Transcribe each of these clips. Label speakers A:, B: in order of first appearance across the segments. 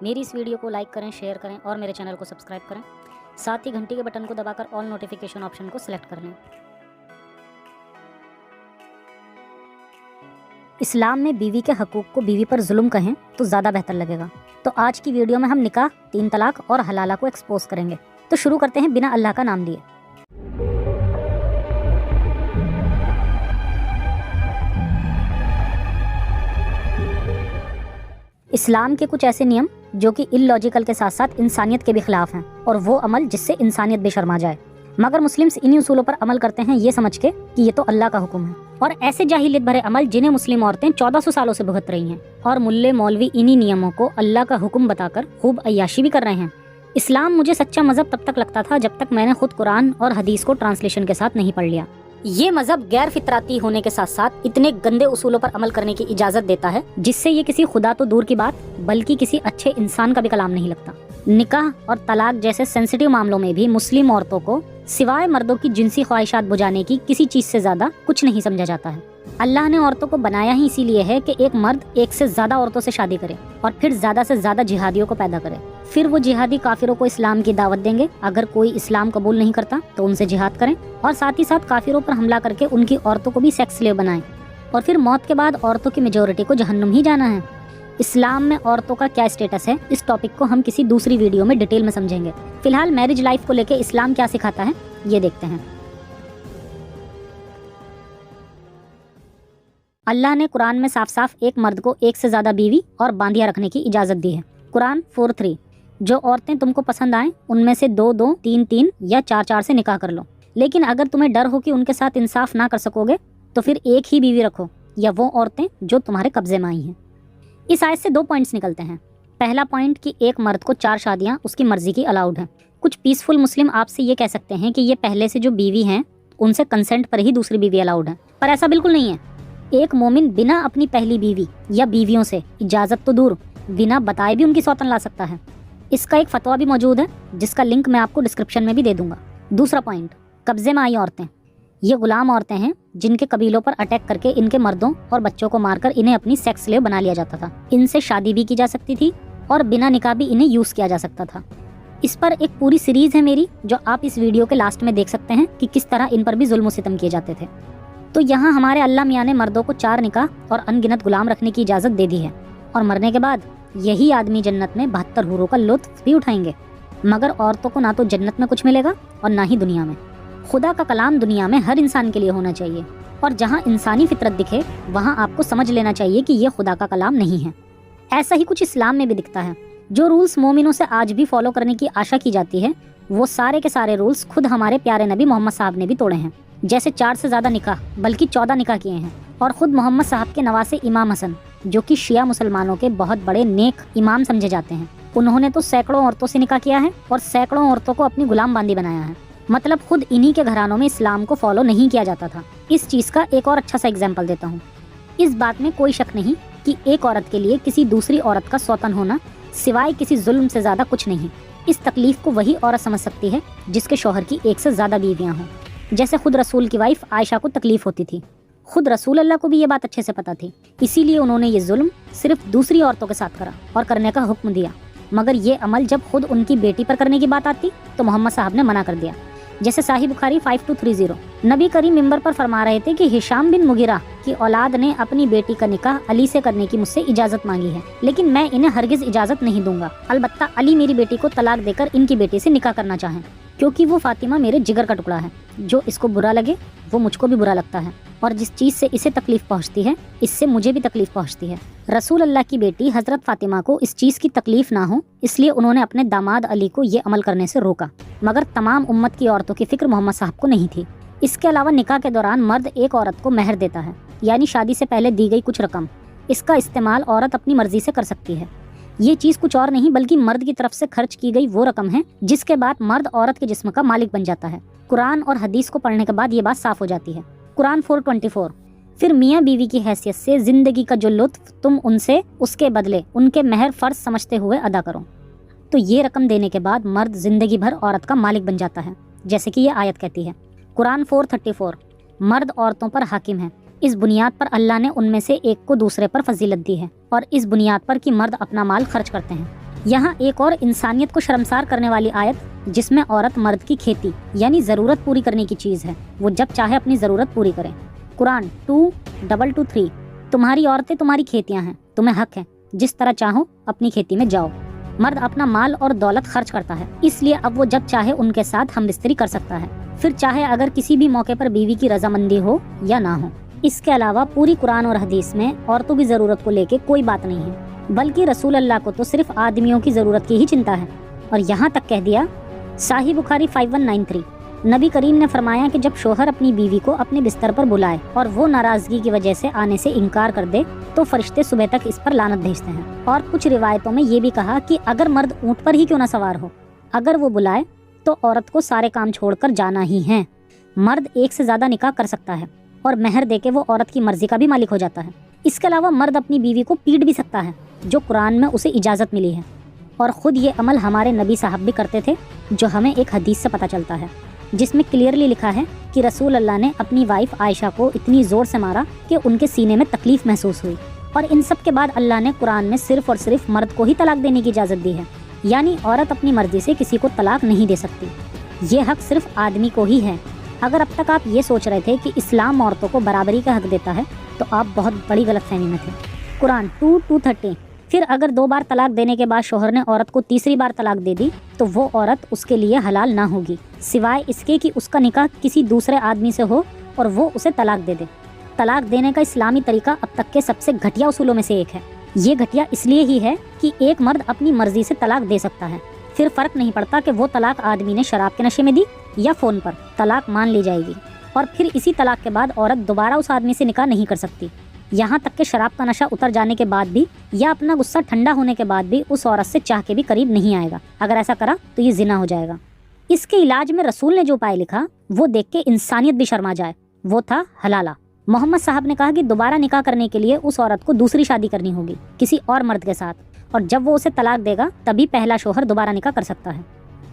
A: मेरी इस वीडियो को लाइक करें, शेयर करें और मेरे चैनल को सब्सक्राइब करें। साथ ही घंटी के बटन को दबाकर ऑल नोटिफिकेशन ऑप्शन को सिलेक्ट कर लें। इस्लाम में बीवी के हकूक़ को बीवी पर जुल्म कहें तो ज़्यादा बेहतर लगेगा। तो आज की वीडियो में हम निकाह, 3 तलाक और हलाला को एक्सपोज करेंगे। तो शुरू करते हैं बिना अल्लाह का नाम लिए। इस्लाम के कुछ ऐसे नियम जो कि इलॉजिकल के साथ साथ इंसानियत के भी खिलाफ हैं, और वो अमल जिससे इंसानियत बेशर्मा जाए। मगर मुस्लिम्स इन्हीं उसूलों पर अमल करते हैं ये समझ के कि ये तो अल्लाह का हुक्म है, और ऐसे जाहिलियत भरे अमल जिन्हें मुस्लिम औरतें 1400 सालों से भुगत रही हैं, और मुल्ले मौलवी इन्हीं नियमों को अल्लाह का हुक्म बताकर खूब अय्याशी भी कर रहे हैं। इस्लाम मुझे सच्चा मजहब तब तक लगता था जब तक मैंने खुद कुरान और हदीस को ट्रांसलेशन के साथ नहीं पढ़ लिया। ये मजहब गैर फितराती होने के साथ साथ इतने गंदे उसूलों पर अमल करने की इजाजत देता है जिससे ये किसी खुदा तो दूर की बात बल्कि किसी अच्छे इंसान का भी कलाम नहीं लगता। निकाह और तलाक जैसे सेंसिटिव मामलों में भी मुस्लिम औरतों को सिवाय मर्दों की जिनसी ख्वाहिशात बुझाने की किसी चीज से ज्यादा कुछ नहीं समझा जाता है। अल्लाह ने औरतों को बनाया ही इसीलिए है कि एक मर्द एक से ज्यादा औरतों से शादी करे और फिर ज्यादा से ज्यादा जिहादियों को पैदा करे। फिर वो जिहादी काफिरों को इस्लाम की दावत देंगे। अगर कोई इस्लाम कबूल नहीं करता तो उनसे जिहाद करें, और साथ ही साथ काफिरों पर हमला करके उनकी औरतों को भी सेक्स स्लेव बनाएं, और फिर मौत के बाद औरतों की मेजोरिटी को जहन्नुम ही जाना है। इस्लाम में औरतों का क्या स्टेटस है, इस टॉपिक को हम किसी दूसरी वीडियो में डिटेल में समझेंगे। फिलहाल मैरिज लाइफ को लेकर इस्लाम क्या सिखाता है ये देखते हैं। अल्लाह ने कुरान में साफ साफ एक मर्द को एक से ज्यादा बीवी और बांदिया रखने की इजाजत दी है। कुरान 4:3, जो औरतें तुमको पसंद आएं उनमें से 2-2, 3-3 या 4-4 से निकाह कर लो, लेकिन अगर तुम्हें डर हो कि उनके साथ इंसाफ ना कर सकोगे तो फिर एक ही बीवी रखो, या वो औरतें जो तुम्हारे कब्जे में आई हैं। इस आयत से 2 पॉइंट्स निकलते हैं। पहला पॉइंट कि एक मर्द को 4 शादियां उसकी मर्जी की अलाउड हैं। कुछ पीसफुल मुस्लिम आपसे ये कह सकते हैं कि ये पहले से जो बीवी हैं उनसे कंसेंट पर ही दूसरी बीवी अलाउड है, पर ऐसा बिल्कुल नहीं है। एक मोमिन बिना अपनी पहली बीवी या बीवियों से इजाजत तो दूर बिना बताए भी उनकी सौतन ला सकता है। इसका एक फतवा भी मौजूद है जिसका लिंक मैं आपको डिस्क्रिप्शन में भी दे दूंगा। दूसरा पॉइंट, कब्जे में आई औरतें। ये गुलाम औरतें हैं जिनके कबीलों पर अटैक करके इनके मर्दों और बच्चों को मारकर इन्हें अपनी सेक्स स्लेव बना लिया जाता था। इनसे शादी भी की जा सकती थी और बिना निकाह भी इन्हें यूज किया जा सकता था। इस पर एक पूरी सीरीज है मेरी, जो आप इस वीडियो के लास्ट में देख सकते हैं कि किस तरह इन पर भी जुल्म सितम किए जाते थे। तो यहाँ हमारे अल्लाह मियाँ ने मर्दों को 4 निकाह और अनगिनत गुलाम रखने की इजाजत दे दी है, और मरने के बाद यही आदमी जन्नत में 72 हूरों का लुत्फ भी उठाएंगे। मगर औरतों को ना तो जन्नत में कुछ मिलेगा और ना ही दुनिया में। खुदा का कलाम दुनिया में हर इंसान के लिए होना चाहिए, और जहाँ इंसानी फितरत दिखे वहाँ आपको समझ लेना चाहिए कि ये खुदा का कलाम नहीं है। ऐसा ही कुछ इस्लाम में भी दिखता है। जो रूल्स मोमिनों से आज भी फॉलो करने की आशा की जाती है वो सारे के सारे रूल्स खुद हमारे प्यारे नबी मोहम्मद साहब ने भी तोड़े हैं। जैसे 4 से ज्यादा निकाह बल्कि 14 निकाह किए हैं, और खुद मोहम्मद साहब के नवासे इमाम हसन, जो कि शिया मुसलमानों के बहुत बड़े नेक इमाम समझे जाते हैं, उन्होंने तो सैकड़ों औरतों से निकाह किया है और सैकड़ों औरतों को अपनी गुलाम बांदी बनाया है। मतलब खुद इन्हीं के घरानों में इस्लाम को फॉलो नहीं किया जाता था। इस चीज का एक और अच्छा सा एग्जाम्पल देता हूँ। इस बात में कोई शक नहीं कि एक औरत के लिए किसी दूसरी औरत का सौतन होना सिवाय किसी जुल्म से ज्यादा कुछ नहीं। इस तकलीफ को वही औरत समझ सकती है जिसके शौहर की 1 से ज्यादा बीवियां हों। जैसे खुद रसूल की वाइफ आयशा को तकलीफ होती थी। खुद रसूल अल्लाह को भी ये बात अच्छे से पता थी, इसीलिए उन्होंने ये जुल्म सिर्फ दूसरी औरतों के साथ करा और करने का हुक्म दिया। मगर ये अमल जब खुद उनकी बेटी पर करने की बात आती तो मोहम्मद साहब ने मना कर दिया। जैसे साहिह बुखारी 5230, नबी करीम मिंबर पर फरमा रहे थे कि हिशाम बिन मुगिरा की औलाद ने अपनी बेटी का निकाह अली से करने की मुझसे इजाजत मांगी है, लेकिन मैं इन्हें हरगिज इजाजत नहीं दूंगा। अलबत्ता अली मेरी बेटी को तलाक देकर इनकी बेटी से निकाह करना चाहें, क्योंकि वो फातिमा मेरे जिगर का टुकड़ा है। जो इसको बुरा लगे वो मुझको भी बुरा लगता है, और जिस चीज से इसे तकलीफ पहुंचती है इससे मुझे भी तकलीफ पहुंचती है। रसूल अल्लाह की बेटी हजरत फातिमा को इस चीज की तकलीफ ना हो, इसलिए उन्होंने अपने दामाद अली को ये अमल करने से रोका। मगर तमाम उम्मत की औरतों की फिक्र मोहम्मद साहब को नहीं थी। इसके अलावा निकाह के दौरान मर्द एक औरत को महर देता है, यानी शादी से पहले दी गई कुछ रकम। इसका इस्तेमाल औरत अपनी मर्जी से कर सकती है। ये चीज कुछ और नहीं बल्कि मर्द की तरफ से खर्च की गई वो रकम है जिसके बाद मर्द औरत के जिस्म का मालिक बन जाता है। कुरान और हदीस को पढ़ने के बाद ये बात साफ हो जाती है। कुरान 4:24, फिर मियाँ बीवी की हैसियत से जिंदगी का जो लुत्फ तुम उनसे उसके बदले उनके महर फर्ज समझते हुए अदा करो। तो ये रकम देने के बाद मर्द जिंदगी भर औरत का मालिक बन जाता है, जैसे कि ये आयत कहती है। कुरान 4:34, मर्द औरतों पर हाकिम है। इस बुनियाद पर अल्लाह ने उनमें से एक को दूसरे पर फजीलत दी है, और इस बुनियाद पर कि मर्द अपना माल खर्च करते हैं। यहाँ एक और इंसानियत को शर्मसार करने वाली आयत जिसमें औरत मर्द की खेती यानी ज़रूरत पूरी करने की चीज़ है, वो जब चाहे अपनी ज़रूरत पूरी करें। कुरान 2:223 तुम्हारी औरतें तुम्हारी खेतियाँ हैं, तुम्हें हक है जिस तरह चाहो अपनी खेती में जाओ। मर्द अपना माल और दौलत खर्च करता है, इसलिए अब वो जब चाहे उनके साथ हमबिस्तरी कर सकता है, फिर चाहे अगर किसी भी मौके पर बीवी की रजामंदी हो या ना हो। इसके अलावा पूरी कुरान और हदीस में औरतों की ज़रूरत को लेके कोई बात नहीं है, बल्कि रसूल अल्लाह को तो सिर्फ आदमियों की ज़रूरत की ही चिंता है। और यहाँ तक कह दिया, साहिह बुखारी 5193 नबी करीम ने फरमाया कि जब शोहर अपनी बीवी को अपने बिस्तर पर बुलाए और वो नाराज़गी की वजह से आने से इनकार कर दे तो फरिश्ते सुबह तक इस पर लानत भेजते हैं। और कुछ रिवायतों में ये भी कहा कि अगर मर्द ऊँट पर ही क्यों न सवार हो, अगर वो बुलाए तो औरत को सारे काम छोड़कर जाना ही है। मर्द एक से ज़्यादा निकाह कर सकता है और मेहर देके वो औरत की मर्जी का भी मालिक हो जाता है। इसके अलावा मर्द अपनी बीवी को पीट भी सकता है, जो कुरान में उसे इजाज़त मिली है, और ख़ुद ये अमल हमारे नबी साहब भी करते थे, जो हमें एक हदीस से पता चलता है जिसमें क्लियरली लिखा है कि रसूल अल्लाह ने अपनी वाइफ आयशा को इतनी ज़ोर से मारा कि उनके सीने में तकलीफ़ महसूस हुई। और इन सब के बाद अल्लाह ने कुरान में सिर्फ़ और सिर्फ मर्द को ही तलाक देने की इजाज़त दी है, यानी औरत अपनी मर्जी से किसी को तलाक नहीं दे सकती। ये हक सिर्फ आदमी को ही है। अगर अब तक आप ये सोच रहे थे कि इस्लाम औरतों को बराबरी का हक देता है तो आप बहुत बड़ी गलतफहमी में थे। कुरान 2:230 फिर अगर 2 बार तलाक देने के बाद शोहर ने औरत को तीसरी बार तलाक दे दी तो वो औरत उसके लिए हलाल ना होगी, सिवाय इसके कि उसका निकाह किसी दूसरे आदमी से हो और वो उसे तलाक दे दे। तलाक देने का इस्लामी तरीका अब तक के सबसे घटिया उसूलों में से एक है। ये घटिया इसलिए ही है कि एक मर्द अपनी मर्जी से तलाक दे सकता है, फिर फ़र्क नहीं पड़ता कि वो तलाक आदमी ने शराब के नशे में दी या फ़ोन पर, तलाक मान ली जाएगी। और फिर इसी तलाक के बाद औरत दोबारा उस आदमी से निकाह नहीं कर सकती। यहाँ तक कि शराब का नशा उतर जाने के बाद भी या अपना गुस्सा ठंडा होने के बाद भी उस औरत से चाह के भी करीब नहीं आएगा। अगर ऐसा करा तो ये जिना हो जाएगा। इसके इलाज में रसूल ने जो उपाय लिखा वो देख के इंसानियत भी शर्मा जाए, वो था हलाला। मोहम्मद साहब ने कहा कि दोबारा निकाह करने के लिए उस औरत को दूसरी शादी करनी होगी किसी और मर्द के साथ, और जब वो उसे तलाक देगा तभी पहला शोहर दोबारा निकाह कर सकता है।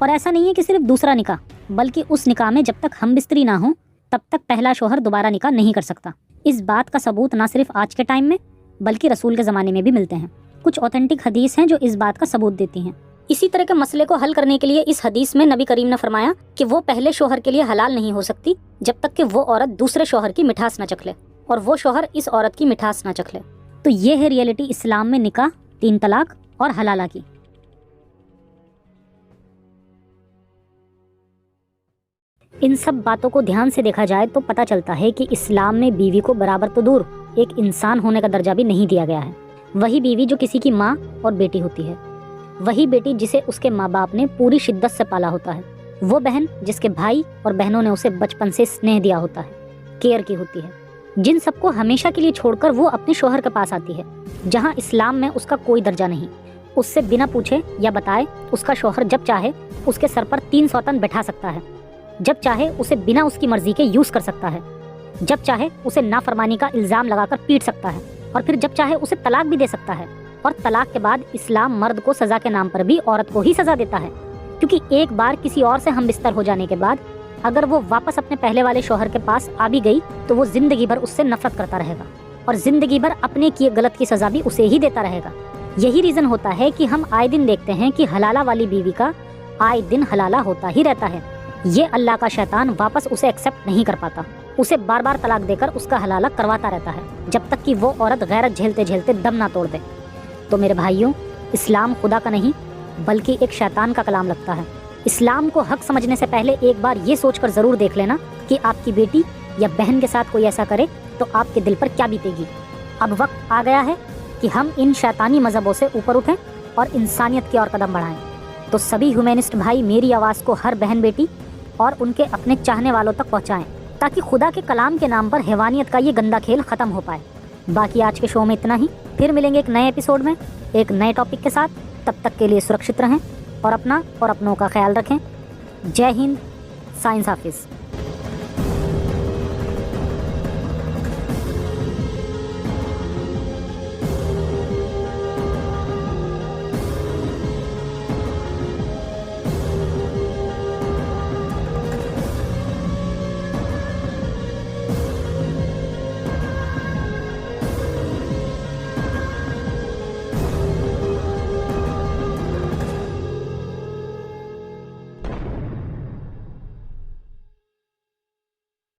A: और ऐसा नहीं है कि सिर्फ दूसरा निकाह, बल्कि उस निकाह में जब तक हम बिस्तरी ना हो तब तक पहला शोहर दोबारा निकाह नहीं कर सकता। इस बात का सबूत ना सिर्फ आज के टाइम में बल्कि रसूल के ज़माने में भी मिलते हैं। कुछ ऑथेंटिक हदीस हैं जो इस बात का सबूत देती हैं। इसी तरह के मसले को हल करने के लिए इस हदीस में नबी करीम ने फरमाया कि वो पहले शोहर के लिए हलाल नहीं हो सकती जब तक कि वो औरत दूसरे शोहर की मिठास न चख ले और वो शोहर इस औरत की मिठास न चख ले। तो ये है रियलिटी इस्लाम में निकाह, 3 तलाक और हलाला की। इन सब बातों को ध्यान से देखा जाए तो पता चलता है कि इस्लाम में बीवी को बराबर तो दूर एक इंसान होने का दर्जा भी नहीं दिया गया है। वही बीवी जो किसी की माँ और बेटी होती है, वही बेटी जिसे उसके माँ बाप ने पूरी शिद्दत से पाला होता है, वो बहन जिसके भाई और बहनों ने उसे बचपन से स्नेह दिया होता है, केयर की होती है, जिन सबको हमेशा के लिए छोड़कर वो अपने शोहर के पास आती है, जहाँ इस्लाम में उसका कोई दर्जा नहीं। उससे बिना पूछे या बताए उसका शोहर जब चाहे उसके सर पर 3 सौतन बैठा सकता है, जब चाहे उसे बिना उसकी मर्जी के यूज़ कर सकता है, जब चाहे उसे नाफरमानी का इल्ज़ाम लगाकर पीट सकता है, और फिर जब चाहे उसे तलाक भी दे सकता है। और तलाक के बाद इस्लाम मर्द को सज़ा के नाम पर भी औरत को ही सज़ा देता है, क्योंकि एक बार किसी और से हम बिस्तर हो जाने के बाद अगर वो वापस अपने पहले वाले शोहर के पास आ भी गई तो वो ज़िंदगी भर उससे नफरत करता रहेगा और ज़िंदगी भर अपने किए गलत की सज़ा भी उसे ही देता रहेगा। यही रीज़न होता है कि हम आए दिन देखते हैं कि हलाला वाली बीवी का आए दिन हलाला होता ही रहता है। ये अल्लाह का शैतान वापस उसे एक्सेप्ट नहीं कर पाता, उसे बार बार तलाक देकर उसका हलाला करवाता रहता है जब तक कि वो औरत गैरत झेलते झेलते दम ना तोड़ दे। तो मेरे भाइयों, इस्लाम खुदा का नहीं बल्कि एक शैतान का कलाम लगता है। इस्लाम को हक समझने से पहले एक बार ये सोचकर ज़रूर देख लेना कि आपकी बेटी या बहन के साथ कोई ऐसा करे तो आपके दिल पर क्या बीतेगी। अब वक्त आ गया है कि हम इन शैतानी मज़हबों से ऊपर उठें और इंसानियत की ओर कदम बढ़ाएं। तो सभी ह्यूमैनिस्ट भाई मेरी आवाज़ को हर बहन बेटी और उनके अपने चाहने वालों तक पहुंचाएं, ताकि खुदा के कलाम के नाम पर हैवानियत का ये गंदा खेल ख़त्म हो पाए। बाकी आज के शो में इतना ही, फिर मिलेंगे एक नए एपिसोड में एक नए टॉपिक के साथ। तब तक के लिए सुरक्षित रहें और अपना और अपनों का ख्याल रखें। जय हिंद, साइंस हाफिज़।